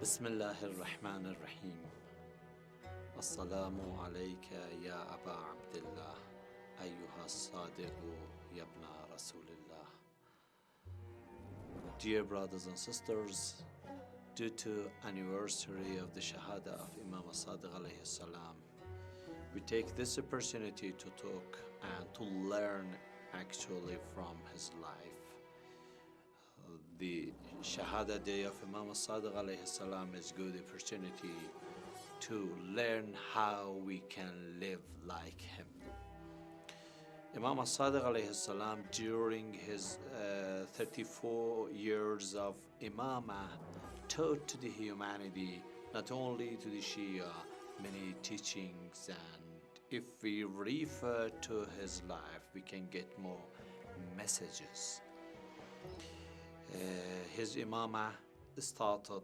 بسم الله الرحمن الرحيم. السلام عليك يا أبا عبد الله أيها الصادق يا ابن رسول الله. Dear brothers and sisters, due to anniversary of the Shahada of Imam Sadiq alayhi salam, we take this opportunity to talk and to learn actually from his life. The Shahada day of Imam Sadiq alayhi salam is a good opportunity to learn how we can live like him. Imam Sadiq alayhi salam, during his 34 years of Imamah, taught to the humanity, not only to the Shia, many teachings, and if we refer to his life, we can get more messages. His Imamah started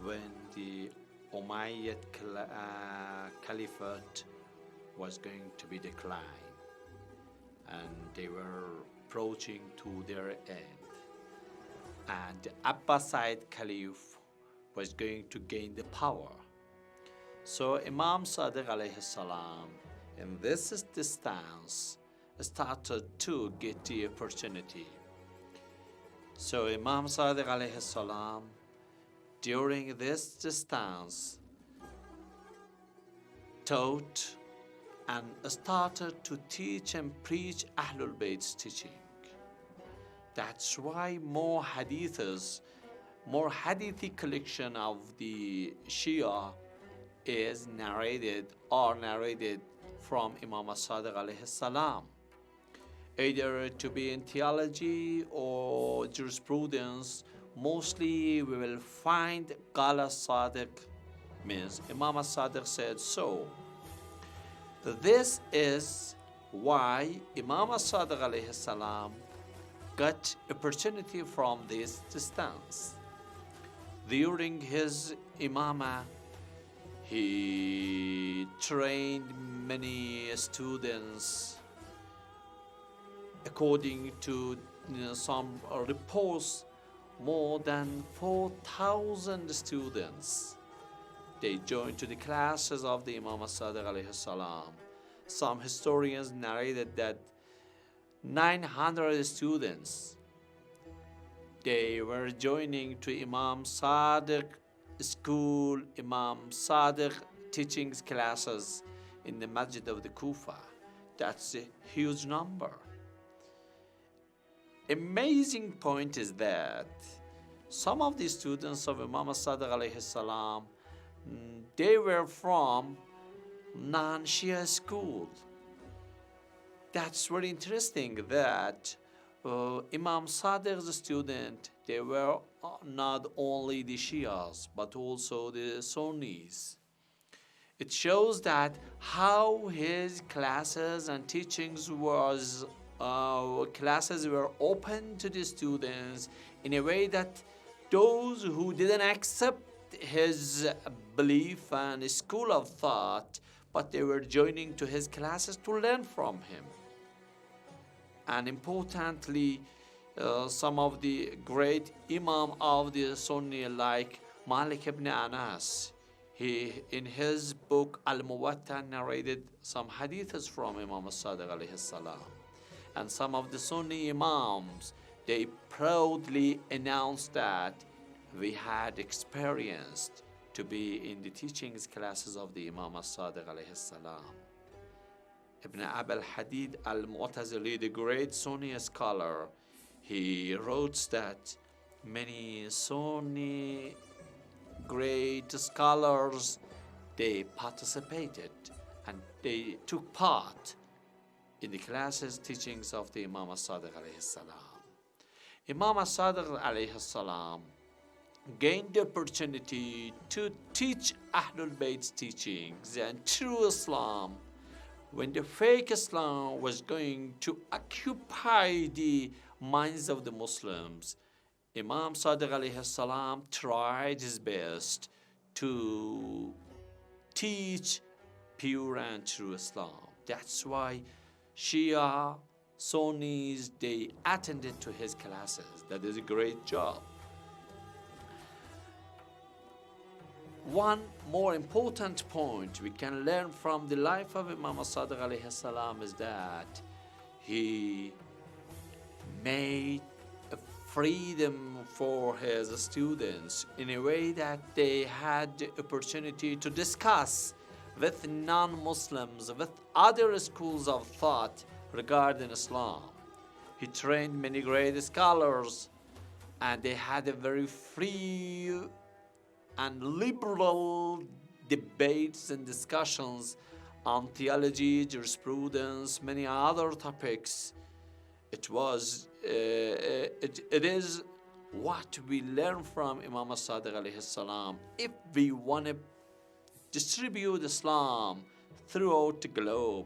when the Umayyad Caliphate was going to be declined, and they were approaching to their end, and the Abbasid Caliph was going to gain the power. So Imam Sadiq alayhi salam, in this distance, started to get the opportunity. So Imam Sadiq alayhi salam, during this distance, taught and started to teach and preach Ahlul Bayt's teaching. That's why more hadithi collection of the Shia is narrated from Imam Sadiq alayhi salam, either to be in theology or jurisprudence. Mostly we will find Qala Sadiq, means Imam Sadiq said so. This is why Imam Sadiq alayhi salam got opportunity from this distance. During his Imamah, he trained many students. According to some reports, more than 4,000 students, they joined to the classes of the Imam Sadiq alayhi salam. Some historians narrated that 900 students, they were joining to Imam Sadiq school, Imam Sadiq teachings classes in the Masjid of the Kufa. That's a huge number. Amazing point is that some of the students of Imam Sadiq alayhi salam, they were from non-Shia school. That's very interesting that Imam Sadiq's student, they were not only the Shias but also the Sunnis. It shows that how his classes and teachings classes were open to the students in a way that those who didn't accept his belief and school of thought, but they were joining to his classes to learn from him. And importantly, some of the great Imam of the Sunni like Malik ibn Anas, he in his book Al-Muwatta narrated some hadiths from Imam Sadiq alayhi salam. And some of the Sunni Imams, they proudly announced that we had experienced to be in the teachings classes of the Imam Sadiq alayhi salam. Ibn Abul Hadid al-Mu'tazili, the great Sunni scholar, he wrote that many Sunni great scholars, they participated and they took part in the classes teachings of the Imam Sadiq alayhi salam. Imam Sadiq alayhi salam gained the opportunity to teach Ahlul Bayt's teachings and true Islam when the fake Islam was going to occupy the minds of the Muslims. Imam Sadiq alayhi salam tried his best to teach pure and true Islam. That's why Shia, Sunnis, they attended to his classes. That is a great job. One more important point we can learn from the life of Imam Sadiq alayhi salam is that he made a freedom for his students in a way that they had the opportunity to discuss with non-Muslims, with other schools of thought regarding Islam. He trained many great scholars, and they had a very free and liberal debates and discussions on theology, jurisprudence, many other topics. It is what we learn from Imam Sadiq alayhi salam. If we want to distribute Islam throughout the globe,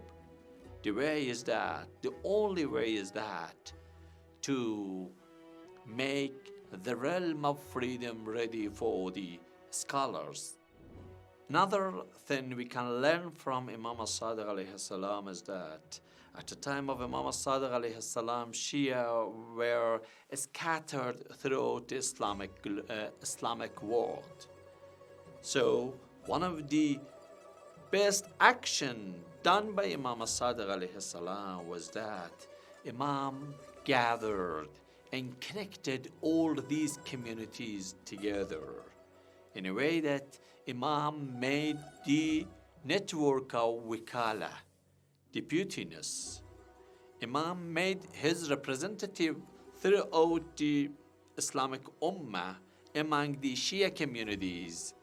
the only way is that to make the realm of freedom ready for the scholars. Another thing we can learn from Imam Sadiq alayhi salam is that at the time of Imam Sadiq alayhi salam, Shia were scattered throughout the Islamic world. So one of the best action done by Imam Sadiq alayhi salam was that Imam gathered and connected all these communities together in a way that Imam made the network of wikala, deputiness. Imam made his representative throughout the Islamic Ummah among the Shia communities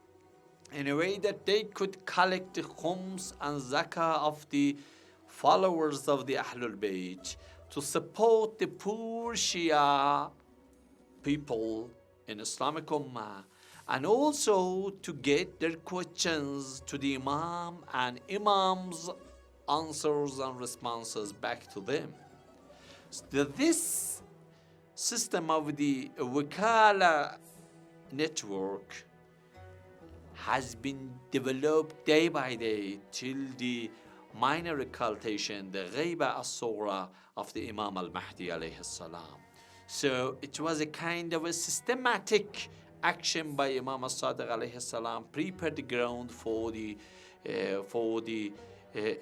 in a way that they could collect the khums and zakah of the followers of the Ahlul Bayt to support the poor Shia people in Islamic Ummah, and also to get their questions to the Imam and Imam's answers and responses back to them. So this system of the Wikala network has been developed day by day till the minor occultation, the Ghaiba as-Sughra of the Imam al-Mahdi alayhi salam. So it was a kind of a systematic action by Imam al-Sadiq alayhi salam, prepared the ground for the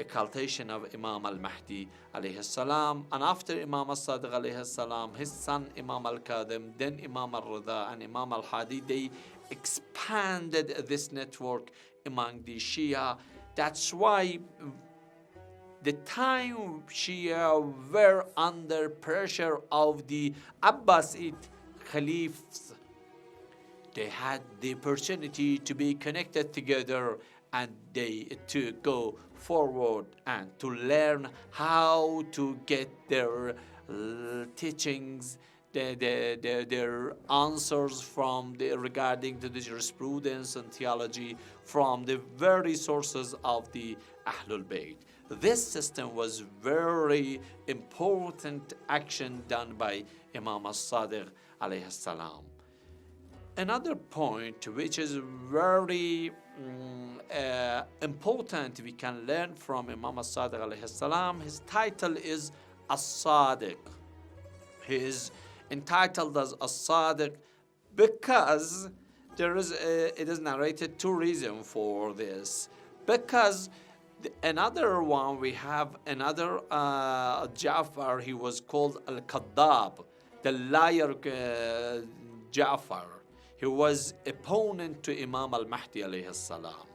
occultation of Imam al-Mahdi alayhi salam. And after Imam al-Sadiq alayhi salam, his son Imam al-Kadhim, then Imam al-Rida and Imam al-Hadi, they expanded this network among the Shia. That's why the time Shia were under pressure of the Abbasid Caliphs, they had the opportunity to be connected together and to go forward and to learn how to get their teachings, their answers regarding to the jurisprudence and theology from the very sources of the Ahlul Bayt. This system was very important action done by Imam al-Sadiq alayhi salam. Another point which is very important we can learn from Imam al-Sadiq alayhi salam, his title is As-Sadiq. He is entitled as As-Sadiq because it is narrated two reasons for this. Because another one, we have another Ja'far, he was called Al-Kadhab, the liar Ja'far. He was opponent to Imam al-Mahdi alayhi salam.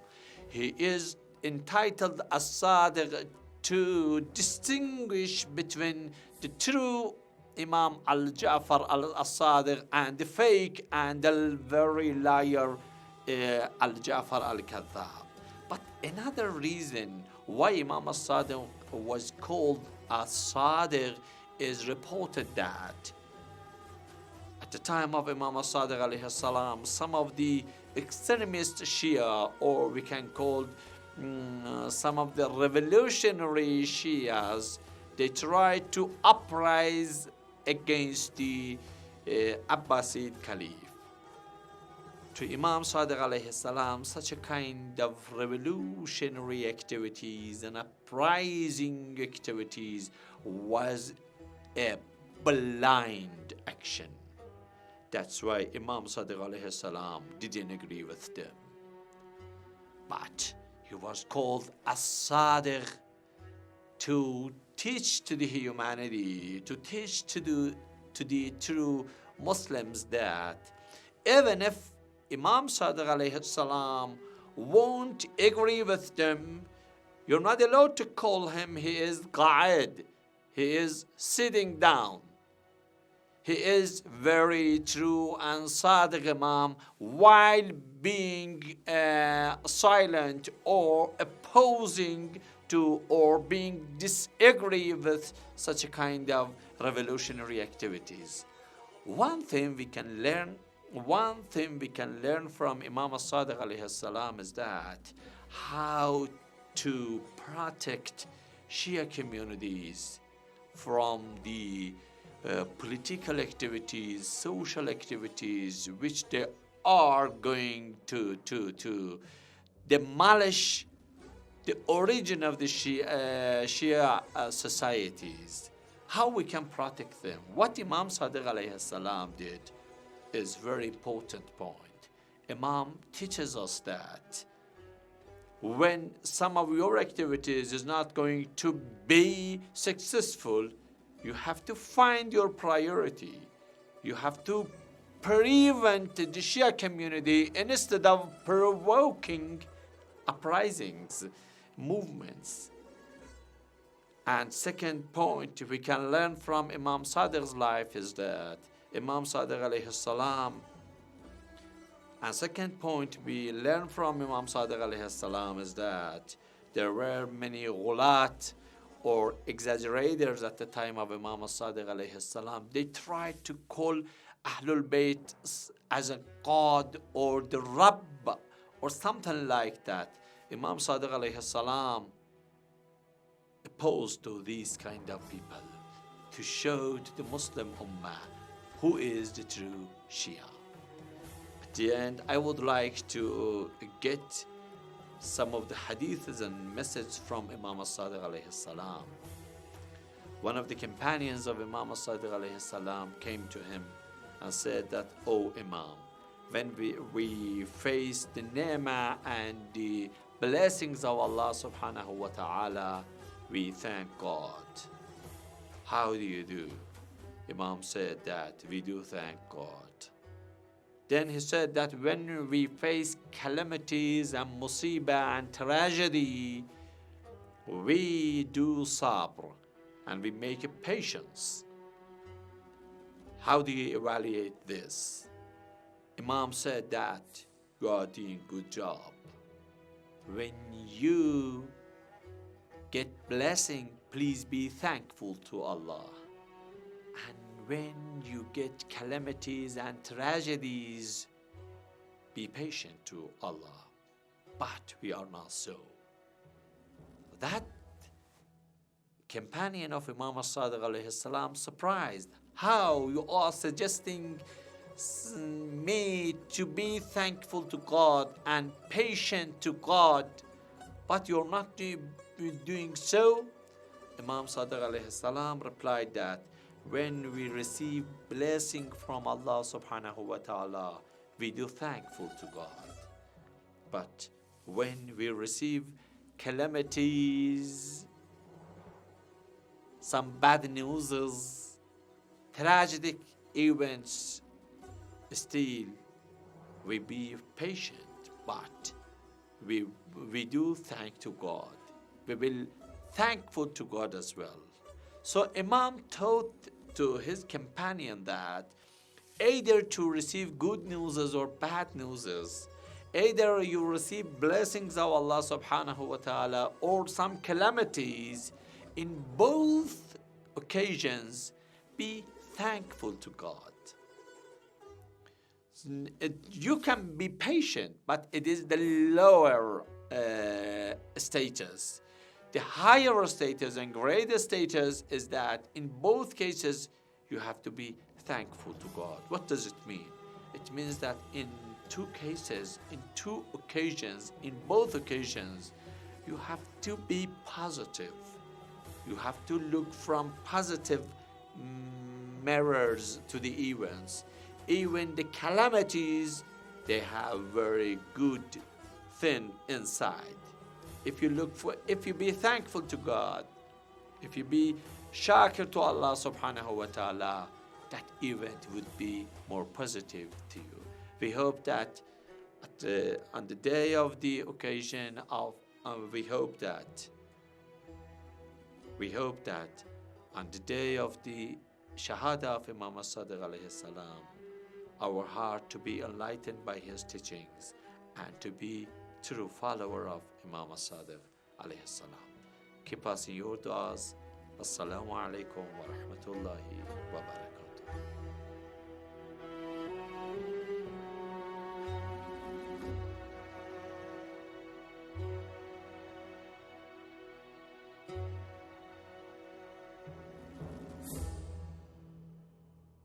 He is entitled As-Sadiq to distinguish between the true Imam al-Ja'far al-Sadiq and the fake and the very liar al-Ja'far al-Kadhab. But another reason why Imam al-Sadiq was called As-Sadiq is reported that at the time of Imam al-Sadiq alayhi salam, some of the extremist Shia, or we can call some of the revolutionary Shias, they tried to uprise against the Abbasid Caliph. To Imam Sadiq alayhi salam, such a kind of revolutionary activities and uprising activities was a blind action. That's why Imam Sadiq alayhi salam didn't agree with them. but he was called as-Sadiq to teach to the humanity, to teach to the true Muslims that even if Imam Sadiq alayhi salam won't agree with them, you're not allowed to call him he is qa'id. He is sitting down. He is very true and Sadiq Imam while being silent or opposing to or being disagree with such a kind of revolutionary activities. One thing we can learn from Imam as-Sadiq alayhi salam is that how to protect Shia communities from the political activities, social activities, which they are going to demolish the origin of the Shia societies. How we can protect them? What Imam Sadiq alayhi salam did is very important point. Imam teaches us that when some of your activities is not going to be successful, you have to find your priority. You have to prevent the Shia community instead of provoking uprisings, movements. And second point we can learn from Imam Sadiq's life is that Imam Sadiq alayhi salam. And second point we learn from Imam Sadiq alayhi salam is that there were many ghulat or exaggerators at the time of Imam Sadiq alayhi salam. They tried to call Ahlul Bayt as a god or the Rabb or something like that. Imam Sadiq alayhi salam opposed to these kind of people to show to the Muslim Ummah who is the true Shia. At the end, I would like to get some of the hadiths and messages from Imam Sadiq alayhi salam. One of the companions of Imam Sadiq alayhi salam came to him and said that, "Oh Imam, when we face the ni'mah and the blessings of Allah subhanahu wa ta'ala, we thank God. How do you do?" Imam said that we do thank God. Then he said that when we face calamities and musibah and tragedy, we do sabr and we make a patience. How do you evaluate this? Imam said that you are doing good job. When you get blessing, please be thankful to Allah. And when you get calamities and tragedies, be patient to Allah. But we are not so. That companion of Imam Sadiq alayhi salam surprised. How you are suggesting me to be thankful to God and patient to God, but you're not doing so? Imam Sadiq alayhi salam replied that when we receive blessing from Allah subhanahu wa ta'ala, we do thankful to God. But when we receive calamities, some bad news, tragic events, still we be patient, but we do thank to God. We will thankful to God as well. So Imam taught to his companion that either to receive good news or bad news, either you receive blessings of Allah subhanahu wa ta'ala or some calamities, in both occasions be thankful to God. You can be patient, but it is the lower status. The higher status and greater status is that in both cases you have to be thankful to God. What does it mean? It means that in two cases, in two occasions, in both occasions, you have to be positive. You have to look from positive mirrors to the events. Even the calamities, they have very good thin inside. If you be thankful to God, if you be shakir to Allah subhanahu wa ta'ala, that event would be more positive to you. We hope that on the day of the occasion of, we hope that on the day of the Shahada of Imam as-Sadiq alayhi salam, our heart to be enlightened by his teachings and to be true follower of Imam as-Sadiq alayhi salam. Keep us in your du'as. Assalamu alaikum wa rahmatullahi wa barakatuh.